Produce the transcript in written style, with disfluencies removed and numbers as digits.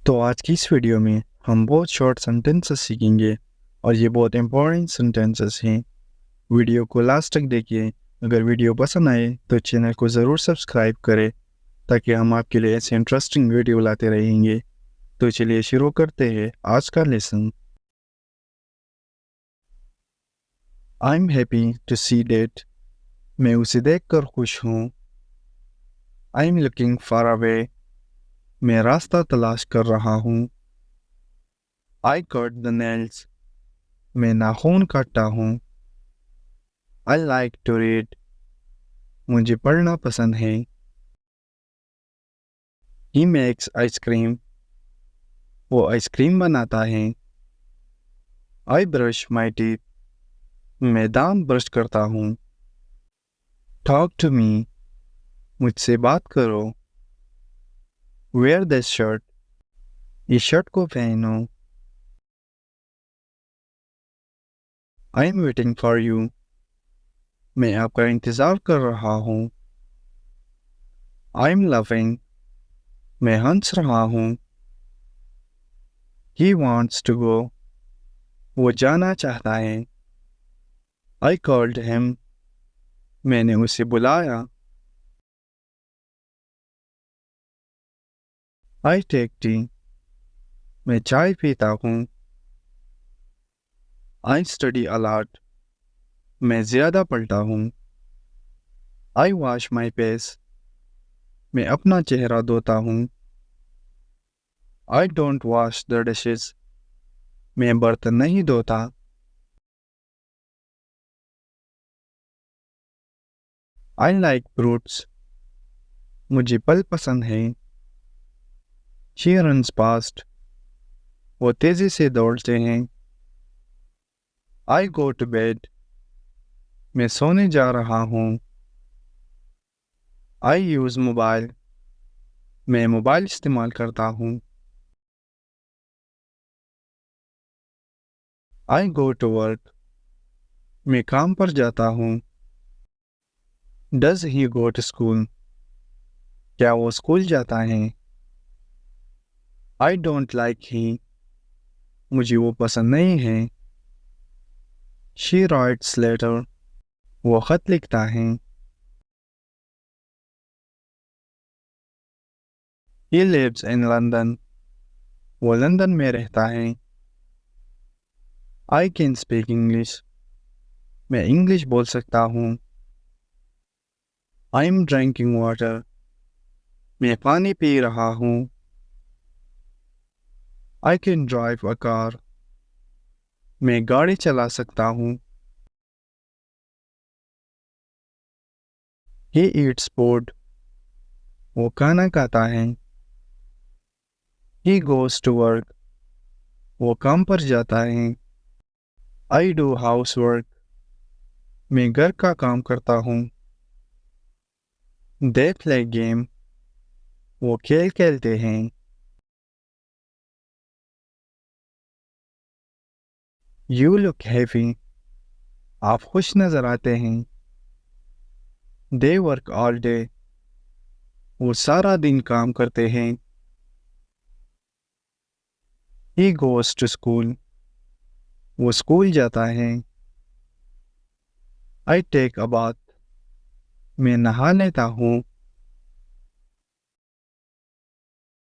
तो आज की इस वीडियो में हम बहुत शॉर्ट सेंटेंसेस सीखेंगे और ये बहुत इंपॉर्टेंट सेंटेंसेस हैं। वीडियो को लास्ट तक देखिए। अगर वीडियो पसंद आए तो चैनल को ज़रूर सब्सक्राइब करें ताकि हम आपके लिए ऐसे इंटरेस्टिंग वीडियो लाते रहेंगे। तो चलिए शुरू करते हैं आज का lesson. I am happy to see that. मैं उसे देखकर खुश हूँ। I am looking for a way. मैं रास्ता तलाश कर रहा हूँ। I cut the nails. मैं नाखून काटता हूँ। I like to read. मुझे पढ़ना पसंद है। He makes ice cream. वो आइसक्रीम बनाता है। I brush my teeth. मैं दांत ब्रश करता हूँ। Talk to me. मुझसे बात करो। Wear this shirt. इस शर्ट को पहनो। I am waiting for you. मैं आपका इंतज़ार कर रहा हूँ। I am laughing. मैं हंस रहा हूँ। He wants to go. वो जाना चाहता है। I called him. मैंने उसे बुलाया। I take tea. मैं चाय पीता हूँ। I study a lot. मैं ज़्यादा पढ़ता हूँ। I wash my face. मैं अपना चेहरा धोता हूँ। I don't wash the dishes. मैं बर्तन नहीं धोता। I like fruits. मुझे फल पसंद है। She runs fast. वो तेज़ी से दौड़ते हैं। I go to bed. मैं सोने जा रहा हूँ। I use mobile. मैं मोबाइल इस्तेमाल करता हूँ। I go to work. मैं काम पर जाता हूँ। Does he go to school. क्या वो स्कूल जाता है। I don't like he. मुझे वो पसंद नहीं है। She writes letter. वो खत लिखता है। He lives in London. वो लंदन में रहता है। I can speak English. मैं इंग्लिश बोल सकता हूँ। I am drinking water. मैं पानी पी रहा हूँ। I can drive a car. मैं गाड़ी चला सकता हूँ। He eats food. वो खाना खाता है। He goes to work. वो काम पर जाता है। I do house work. मैं घर का काम करता हूँ। They play game. वो खेल खेलते हैं। You look happy. आप खुश नजर आते हैं। They work all day. वो सारा दिन काम करते हैं। He goes to school. वो स्कूल जाता है। I take a bath. मैं नहा लेता हूँ।